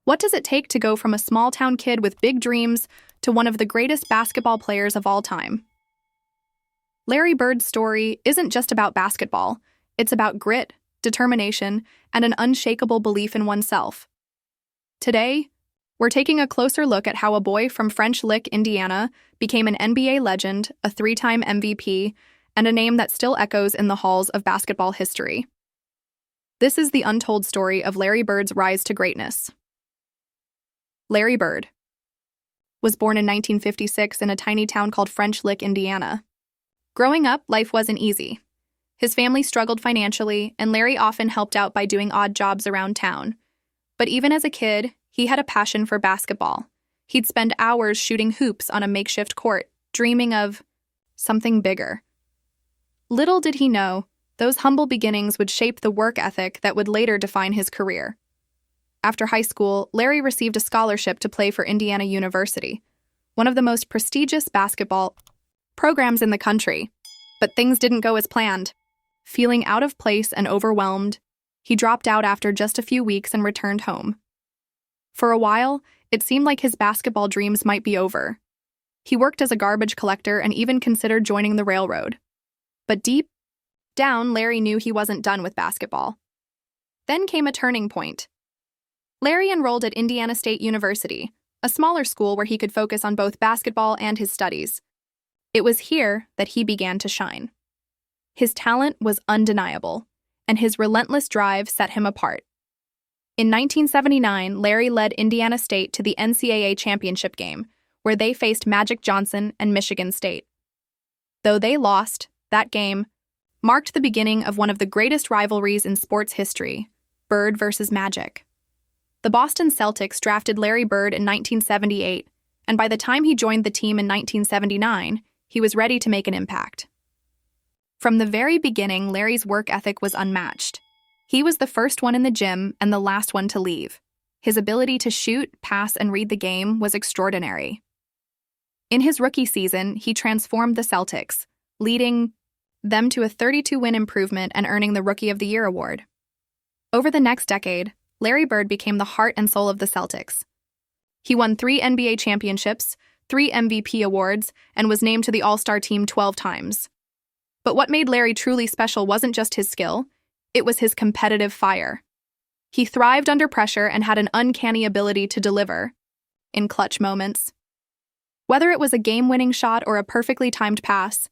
What does it take to go from a small-town kid with big dreams to one of the greatest basketball players of all time? Larry Bird's story isn't just about basketball. It's about grit, determination, and an unshakable belief in oneself. Today, we're taking a closer look at how a boy from French Lick, Indiana, became an NBA legend, a three-time MVP, and a name that still echoes in the halls of basketball history. This is the untold story of Larry Bird's rise to greatness. Larry Bird was born in 1956 in a tiny town called French Lick, Indiana. Growing up, life wasn't easy. His family struggled financially, and Larry often helped out by doing odd jobs around town. But even as a kid, he had a passion for basketball. He'd spend hours shooting hoops on a makeshift court, dreaming of something bigger. Little did he know, those humble beginnings would shape the work ethic that would later define his career. After high school, Larry received a scholarship to play for Indiana University, one of the most prestigious basketball programs in the country. But things didn't go as planned. Feeling out of place and overwhelmed, he dropped out after just a few weeks and returned home. For a while, it seemed like his basketball dreams might be over. He worked as a garbage collector and even considered joining the railroad. But deep down, Larry knew he wasn't done with basketball. Then came a turning point. Larry enrolled at Indiana State University, a smaller school where he could focus on both basketball and his studies. It was here that he began to shine. His talent was undeniable, and his relentless drive set him apart. In 1979, Larry led Indiana State to the NCAA championship game, where they faced Magic Johnson and Michigan State. Though they lost, that game marked the beginning of one of the greatest rivalries in sports history, Bird versus Magic. The Boston Celtics drafted Larry Bird in 1978, and by the time he joined the team in 1979, he was ready to make an impact. From the very beginning, Larry's work ethic was unmatched. He was the first one in the gym and the last one to leave. His ability to shoot, pass, and read the game was extraordinary. In his rookie season, he transformed the Celtics, leading them to a 32-win improvement and earning the Rookie of the Year award. Over the next decade, Larry Bird became the heart and soul of the Celtics. He won 3 NBA championships, 3 MVP awards, and was named to the All-Star team 12 times. But what made Larry truly special wasn't just his skill, it was his competitive fire. He thrived under pressure and had an uncanny ability to deliver in clutch moments. Whether it was a game-winning shot or a perfectly timed pass,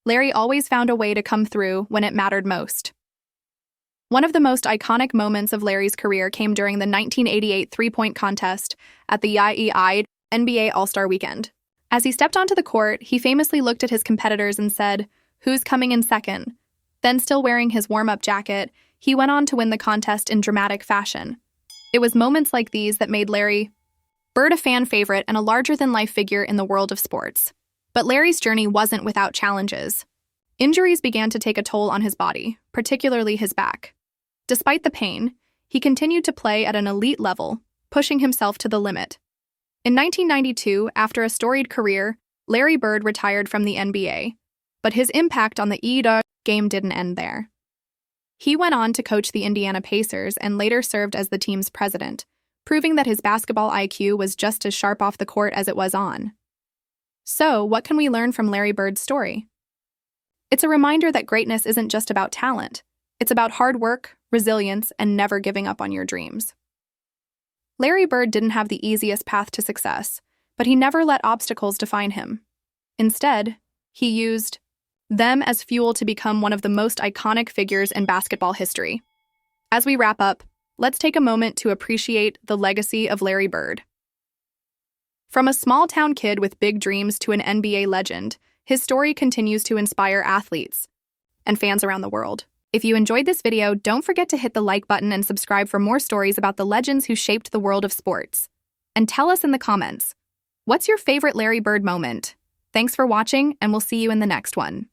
Larry always found a way to come through when it mattered most. One of the most iconic moments of Larry's career came during the 1988 three-point contest at the IEI NBA All-Star Weekend. As he stepped onto the court, he famously looked at his competitors and said, "Who's coming in second?" Then, still wearing his warm-up jacket, he went on to win the contest in dramatic fashion. It was moments like these that made Larry Bird a fan favorite and a larger-than-life figure in the world of sports. But Larry's journey wasn't without challenges. Injuries began to take a toll on his body, particularly his back. Despite the pain, he continued to play at an elite level, pushing himself to the limit. In 1992, after a storied career, Larry Bird retired from the NBA, but his impact on the game didn't end there. He went on to coach the Indiana Pacers and later served as the team's president, proving that his basketball IQ was just as sharp off the court as it was on. So, what can we learn from Larry Bird's story? It's a reminder that greatness isn't just about talent. It's about hard work, resilience, and never giving up on your dreams. Larry Bird didn't have the easiest path to success, but he never let obstacles define him. Instead, he used them as fuel to become one of the most iconic figures in basketball history. As we wrap up, let's take a moment to appreciate the legacy of Larry Bird. From a small-town kid with big dreams to an NBA legend, his story continues to inspire athletes and fans around the world. If you enjoyed this video, don't forget to hit the like button and subscribe for more stories about the legends who shaped the world of sports. And tell us in the comments, what's your favorite Larry Bird moment? Thanks for watching, and we'll see you in the next one.